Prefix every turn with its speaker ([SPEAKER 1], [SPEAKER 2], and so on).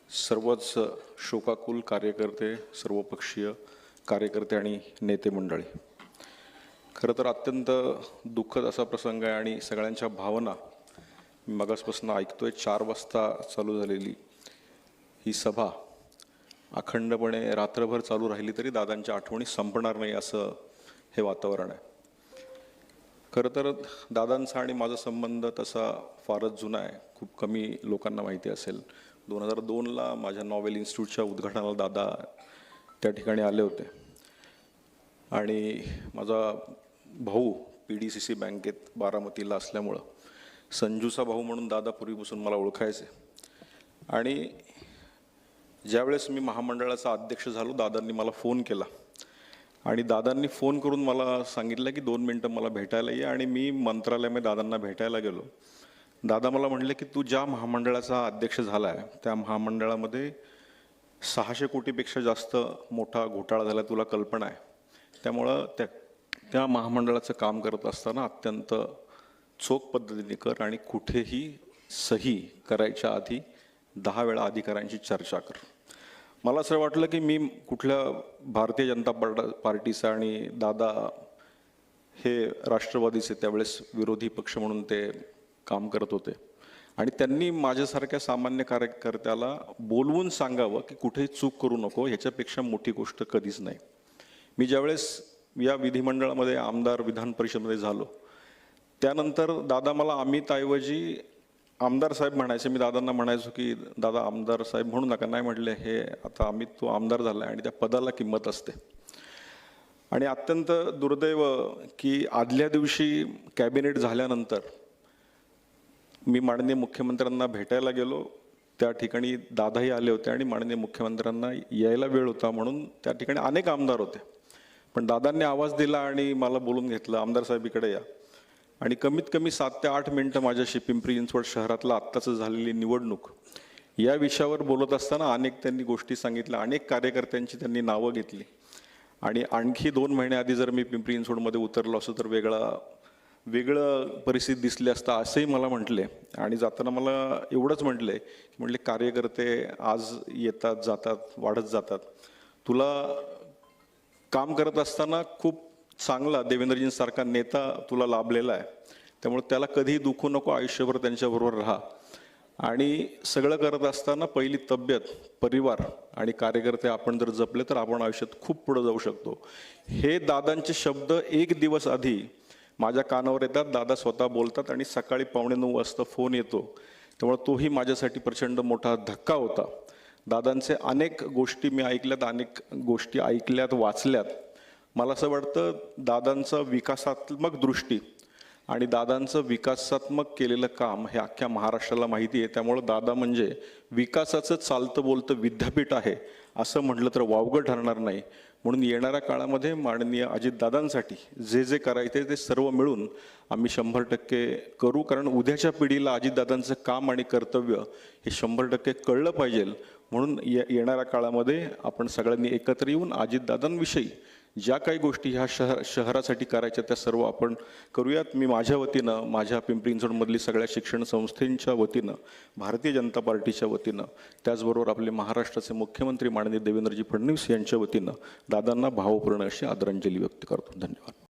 [SPEAKER 1] सर्वच शोकाकुल कार्यकर्ते, सर्वपक्षीय कार्यकर्ते आणि नेते मंडळी, खरं तर अत्यंत दुःखद असा प्रसंग आहे आणि सगळ्यांच्या भावना मी मगासपासून ऐकतोय. 4 वाजता चालू झालेली ही सभा अखंडपणे रात्रभर चालू राहिली तरी दादांच्या आठवणी संपणार नाही असं हे वातावरण आहे. खरं तर दादांचा आणि माझा संबंध तसा फारच जुना आहे, खूप कमी लोकांना माहिती असेल. 2002ला माझ्या नॉवेल इन्स्टिट्यूटच्या उद्घाटनाला दादा त्या ठिकाणी आले होते आणि माझा भाऊ PDCC बँकेत बारामतीला असल्यामुळं संजूचा भाऊ म्हणून दादा पूर्वीपासून मला ओळखायचे. आणि ज्यावेळेस मी महामंडळाचा अध्यक्ष झालो दादांनी मला फोन केला आणि दादांनी फोन करून मला सांगितलं की 2 मिनिटं मला भेटायला ये. आणि मी मंत्रालयामध्ये दादांना भेटायला गेलो. दादा मला म्हणले की तू ज्या महामंडळाचा अध्यक्ष झाला आहे त्या महामंडळामध्ये 600 कोटीपेक्षा जास्त मोठा घोटाळा झाला, तुला कल्पना आहे. त्यामुळं त्या महामंडळाचं काम करत असताना अत्यंत चोख पद्धतीने कर आणि कुठेही सही करायच्या आधी 10 वेळा अधिकाऱ्यांची चर्चा कर. मला असं वाटलं की मी कुठल्या भारतीय जनता पार्टीचा आणि दादा हे राष्ट्रवादीचे त्यावेळेस विरोधी पक्ष म्हणून ते काम करत होते आणि त्यांनी माझ्यासारख्या सामान्य कार्यकर्त्याला बोलवून सांगावं की कुठेही चूक करू नको, ह्याच्यापेक्षा मोठी गोष्ट कधीच नाही. मी ज्यावेळेस या विधिमंडळामध्ये आमदार विधान परिषदेमध्ये झालो त्यानंतर दादा मला अमितऐवजी आमदार साहेब म्हणायचे. मी दादांना म्हणायचो की दादा आमदार साहेब म्हणू नका. नाही म्हटले, हे आता अमित तो आमदार झाला आणि त्या पदाला किंमत असते. आणि अत्यंत दुर्दैव की आदल्या दिवशी कॅबिनेट झाल्यानंतर मी माननीय मुख्यमंत्र्यांना भेटायला गेलो. त्या ठिकाणी दादाही आले होते आणि माननीय मुख्यमंत्र्यांना यायला वेळ होता म्हणून त्या ठिकाणी अनेक आमदार होते. पण दादांनी आवाज दिला आणि मला बोलून घेतलं, आमदार साहेब इकडे या. आणि कमीत कमी 7 ते 8 मिनिटं माझ्याशी पिंपरी चिंचवड शहरातला आत्ताच झालेली निवडणूक या विषयावर बोलत असताना अनेक त्यांनी गोष्टी सांगितल्या, अनेक कार्यकर्त्यांची त्यांनी नावं घेतली. आणि आणखी 2 महिन्याआधी जर मी पिंपरी चिंचवडमध्ये उतरलो असतो तर वेगळं परिस्थिती दिसली असता असंही मला म्हटले. आणि जाताना मला एवढंच म्हटले कार्यकर्ते आज येतात जातात, वाढत जातात. तुला काम करत असताना खूप चांगला देवेंद्रजींसारखा नेता तुला लाभलेला आहे, त्यामुळे त्याला कधीही दुखू नको, आयुष्यभर त्यांच्याबरोबर राहा. आणि सगळं करत असताना पहिली तब्येत, परिवार आणि कार्यकर्ते आपण जर जपले तर आपण आयुष्यात खूप पुढे जाऊ शकतो. हे दादांचे शब्द 1 दिवस आधी माझ्या कानावर येतात. दादा स्वतः बोलतात आणि सकाळी 8:45 वाजता फोन येतो. त्यामुळे तोही माझ्यासाठी प्रचंड मोठा धक्का होता. दादांचे अनेक गोष्टी मी ऐकल्यात, अनेक गोष्टी ऐकल्यात, वाचल्यात. मला असं वाटतं दादांचं विकासात्मक दृष्टी आणि दादांचं विकासात्मक केलेलं काम हे अख्ख्या महाराष्ट्राला माहिती आहे. त्यामुळं दादा म्हणजे विकासाचं चालतं बोलतं विद्यापीठ आहे असं म्हटलं तर वावगं ठरणार नाही. म्हणून येणाऱ्या काळामध्ये माननीय अजितदादांसाठी जे करायचे ते सर्व मिळून आम्ही 100% करू. कारण उद्याच्या पिढीला अजितदादांचं काम आणि कर्तव्य हे 100% कळलं पाहिजे. म्हणून येणाऱ्या काळामध्ये आपण सगळ्यांनी एकत्र येऊन अजितदादांविषयी ज्या काही गोष्टी ह्या शहरासाठी करायच्या त्या सर्व आपण करूयात. मी माझ्या वतीनं, माझ्या पिंपरी चिंचवडमधली सगळ्या शिक्षण संस्थेच्या वतीनं, भारतीय जनता पार्टीच्या वतीनं, त्याचबरोबर आपले महाराष्ट्राचे मुख्यमंत्री माननीय देवेंद्रजी फडणवीस यांच्या वतीनं दादांना भावपूर्ण अशी आदरांजली व्यक्त करतो. धन्यवाद.